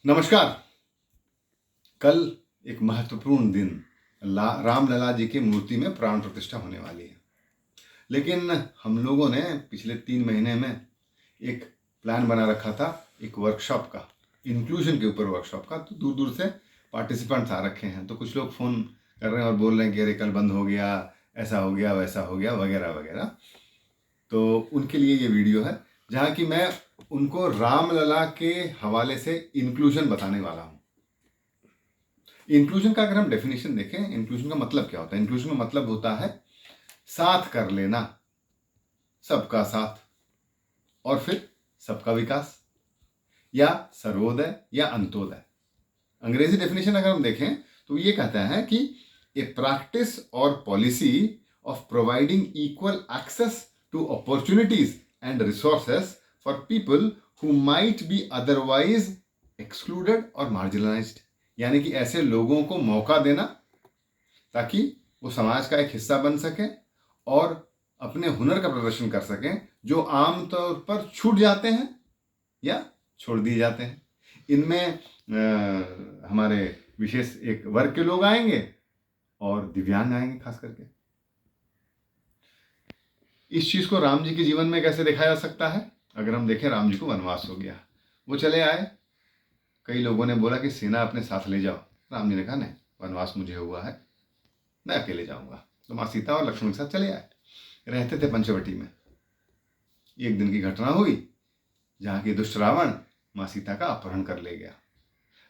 नमस्कार। कल एक महत्वपूर्ण दिन रामलला जी की मूर्ति में प्राण प्रतिष्ठा होने वाली है। लेकिन हम लोगों ने पिछले 3 महीने में एक प्लान बना रखा था, एक वर्कशॉप का, इंक्लूजन के ऊपर वर्कशॉप का। तो दूर दूर से पार्टिसिपेंट्स आ रखे हैं। तो कुछ लोग फ़ोन कर रहे हैं और बोल रहे हैं कि अरे कल बंद हो गया, ऐसा हो गया, वैसा हो गया, वगैरह वगैरह। तो उनके लिए ये वीडियो है जहाँ की मैं उनको रामलला के हवाले से इंक्लूजन बताने वाला हूँ। इंक्लूजन का अगर हम डेफिनेशन देखें, इंक्लूजन का मतलब क्या होता है? इंक्लूजन का मतलब होता है साथ कर लेना, सबका साथ, और फिर सबका विकास, या सर्वोदय या अंत्योदय। अंग्रेजी डेफिनेशन अगर हम देखें तो ये कहता है कि ए प्रैक्टिस और policy of providing equal access to opportunities and resources for people who might be otherwise excluded और मार्जिनलाइज्ड। यानी कि ऐसे लोगों को मौका देना ताकि वो समाज का एक हिस्सा बन सकें और अपने हुनर का प्रदर्शन कर सकें, जो आमतौर पर छूट जाते हैं या छोड़ दिए जाते हैं। इनमें हमारे विशेष एक वर्ग के लोग आएंगे और दिव्यांग आएंगे खास करके। इस चीज को राम जी के जीवन में कैसे देखा जा सकता है? अगर हम देखें, राम जी को वनवास हो गया, वो चले आए। कई लोगों ने बोला कि सेना अपने साथ ले जाओ। राम जी ने कहा नहीं, वनवास मुझे हुआ है, मैं अकेले जाऊंगा। तो माँ सीता और लक्ष्मण के साथ चले आए। रहते थे पंचवटी में। एक दिन की घटना हुई जहाँ की दुष्ट रावण माँ सीता का अपहरण कर ले गया।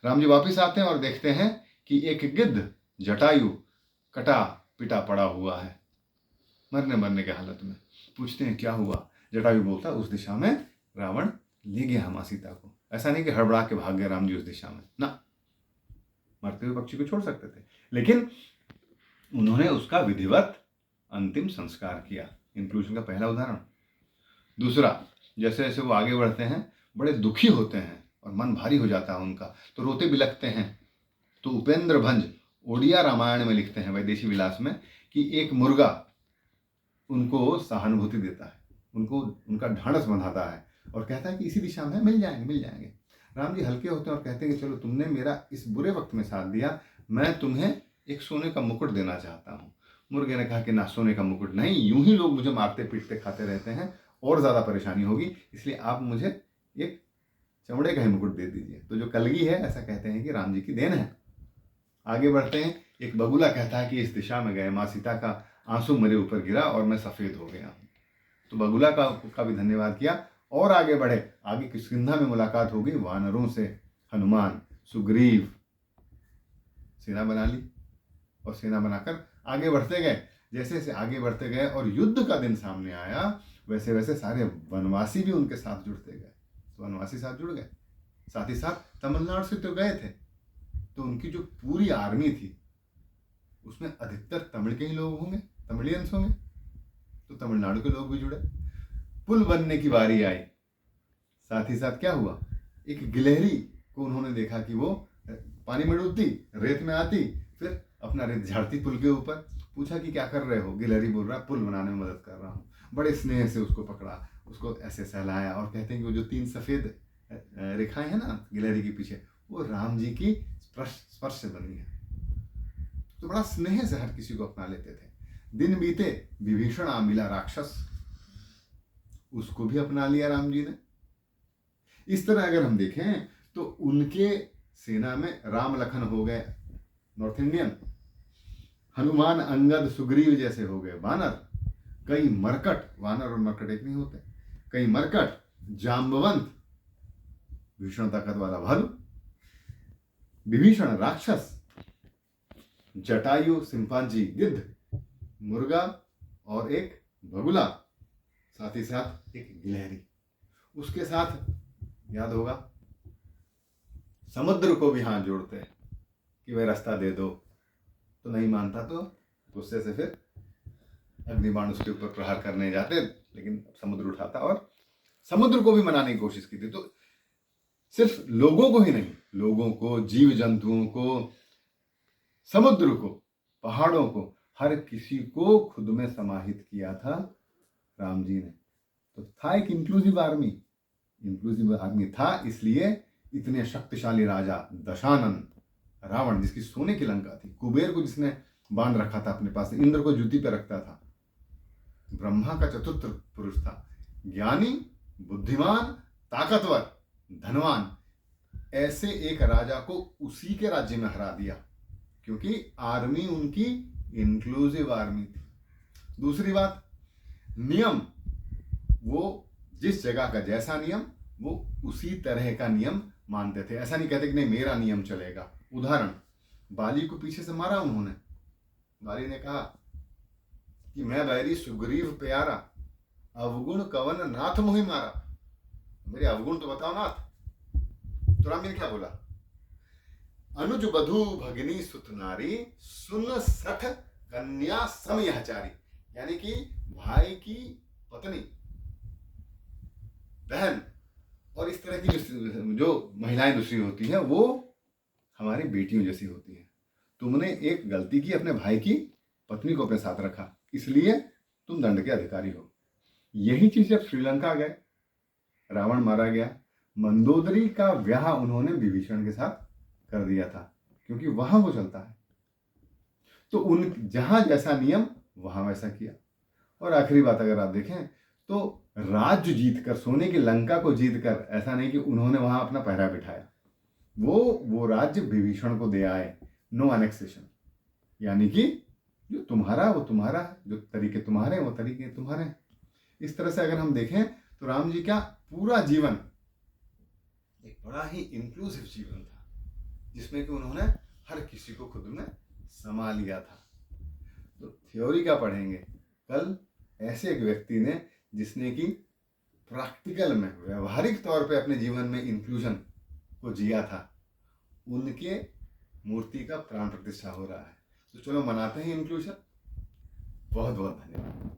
राम जी वापिस आते हैं और देखते हैं कि एक गिद्ध जटायु कटा पिटा पड़ा हुआ है, मरने मरने के हालत में। पूछते हैं क्या हुआ? जटायु बोलता उस दिशा में रावण ले गया माँ सीता को। ऐसा नहीं कि हड़बड़ा के भाग गए राम जी उस दिशा में, ना, मरते हुए पक्षी को छोड़ सकते थे, लेकिन उन्होंने उसका विधिवत अंतिम संस्कार किया। इंक्लूजन का पहला उदाहरण। दूसरा, जैसे जैसे वो आगे बढ़ते हैं, बड़े दुखी होते हैं और मन भारी हो जाता है उनका, तो रोते बिलखते हैं। तो उपेंद्र भंज ओडिया रामायण में लिखते हैं, वैदेशी विलास में, कि एक मुर्गा उनको सहानुभूति देता है, उनको उनका ढांढस बंधाता है और कहता है कि इसी दिशा में मिल जाएंगे मिल जाएंगे। राम जी हल्के होते हैं और कहते हैं कि चलो तुमने मेरा इस बुरे वक्त में साथ दिया, मैं तुम्हें एक सोने का मुकुट देना चाहता हूँ। मुर्गे ने कहा कि ना, सोने का मुकुट नहीं, यूं ही लोग मुझे मारते पीटते खाते रहते हैं और ज़्यादा परेशानी होगी, इसलिए आप मुझे एक चमड़े का ही मुकुट दे दीजिए। तो जो कलगी है, ऐसा कहते हैं कि राम जी की देन है। आगे बढ़ते हैं। एक बगुला कहता है कि इस दिशा में गए, माँ सीता का आंसू मेरे ऊपर गिरा और मैं सफ़ेद हो गया हूँ। तो बगुला का भी धन्यवाद किया और आगे बढ़े। आगे किष्किंधा में मुलाकात होगी वानरों से। हनुमान सुग्रीव सेना बना ली और सेना बनाकर आगे बढ़ते गए। जैसे जैसे आगे बढ़ते गए और युद्ध का दिन सामने आया, वैसे वैसे सारे वनवासी भी उनके साथ जुड़ते गए। तो वनवासी साथ जुड़ गए। साथ ही साथ तमिलनाडु से तो गए थे, तो उनकी जो पूरी आर्मी थी उसमें अधिकतर तमिल के ही लोग होंगे, तमिलियंस होंगे। तो तमिलनाडु के लोग भी जुड़े। पुल बनने की बारी आई। साथ ही साथ क्या हुआ, एक गिलहरी को उन्होंने देखा कि वो पानी में डूबती, रेत में आती, फिर अपना रेत झाड़ती पुल के ऊपर। पूछा कि क्या कर रहे हो? गिलहरी बोल रहा, पुल बनाने में मदद कर रहा हूँ। बड़े स्नेह से उसको पकड़ा, उसको ऐसे सहलाया और कहते हैं कि वो जो 3 सफ़ेद रेखाएं हैं ना गिलहरी के पीछे, वो राम जी की स्पर्श से बनी है। तो बड़ा स्नेह से हर किसी को अपना लेते थे। दिन बीते, विभीषण आ मिला राक्षस, उसको भी अपना लिया राम जी ने। इस तरह अगर हम देखें तो उनके सेना में राम लखन हो गए नॉर्थ इंडियन, हनुमान अंगद सुग्रीव जैसे हो गए वानर, कई मरकट, वानर और मरकट एक नहीं होते, कई मरकट, जाम्बवंत भीषण ताकत वाला भालू, विभीषण राक्षस, जटायु सिंपांजी गिद्ध, मुर्गा और एक बगुला, साथ ही साथ एक गिलहरी। उसके साथ याद होगा समुद्र को भी हाथ जोड़ते हैं कि वह रास्ता दे दो, तो नहीं मानता तो गुस्से से फिर अग्निबाण उसके ऊपर प्रहार करने जाते, लेकिन समुद्र उठाता और समुद्र को भी मनाने की कोशिश की थी। तो सिर्फ लोगों को ही नहीं, लोगों को, जीव जंतुओं को, समुद्र को, पहाड़ों को, हर किसी को खुद में समाहित किया था राम जी ने। तो था एक इंक्लूसिव आर्मी था, इसलिए इतने शक्तिशाली राजा दशानन, रावण जिसकी सोने की लंका थी, कुबेर को जिसने बांध रखा था अपने पास, इंद्र को जूती पे रखता था, ब्रह्मा का चतुर्थ पुरुष था, ज्ञानी, बुद्धिमान, ताकतवर, धनवान, ऐसे एक राजा को उसी के राज्य में हरा दिया, क्योंकि आर्मी उनकी इंक्लूसिव आर्मी थी। दूसरी बात, नियम, वो जिस जगह का जैसा नियम वो उसी तरह का नियम मानते थे। ऐसा नहीं कहते कि नहीं मेरा नियम चलेगा। उदाहरण, बाली को पीछे से मारा उन्होंने, बाली ने कहा कि मैं बैरी सुग्रीव प्यारा, अवगुण कवन नाथ मोहि मारा, मेरे अवगुण तो बताओ नाथ। तो राम जी ने क्या बोला, अनुज बधु भगिनी सुत नारी, सुन सठ कन्या सम यहचारी, यानी कि भाई की पत्नी, बहन और इस तरह की जो महिलाएं दूसरी होती हैं वो हमारी बेटियों जैसी होती हैं। तुमने एक गलती की, अपने भाई की पत्नी को अपने साथ रखा, इसलिए तुम दंड के अधिकारी हो। यही चीज जब श्रीलंका गए, रावण मारा गया, मंदोदरी का ब्याह उन्होंने विभीषण के साथ कर दिया था, क्योंकि वहां वो चलता है। तो उन जहां जैसा नियम वहां वैसा किया। और आखिरी बात अगर आप देखें तो राज्य जीतकर, सोने की लंका को जीतकर, ऐसा नहीं कि उन्होंने वहां अपना पहरा बिठाया, वो राज्य विभीषण को दे आए, नो एनेक्सेशन, यानी कि जो तुम्हारा वो तुम्हारा है, जो तरीके तुम्हारे वो तरीके तुम्हारे हैं। इस तरह से अगर हम देखें तो राम जी का पूरा जीवन एक बड़ा ही इंक्लूसिव जीवन था, जिसमें कि उन्होंने हर किसी को खुद में समा लिया था। तो थ्योरी क्या पढ़ेंगे, कल ऐसे एक व्यक्ति ने जिसने कि प्रैक्टिकल में, व्यवहारिक तौर पे अपने जीवन में इंक्लूजन को जिया था, उनके मूर्ति का प्राण प्रतिष्ठा हो रहा है। तो चलो मनाते हैं इंक्लूजन। बहुत बहुत धन्यवाद।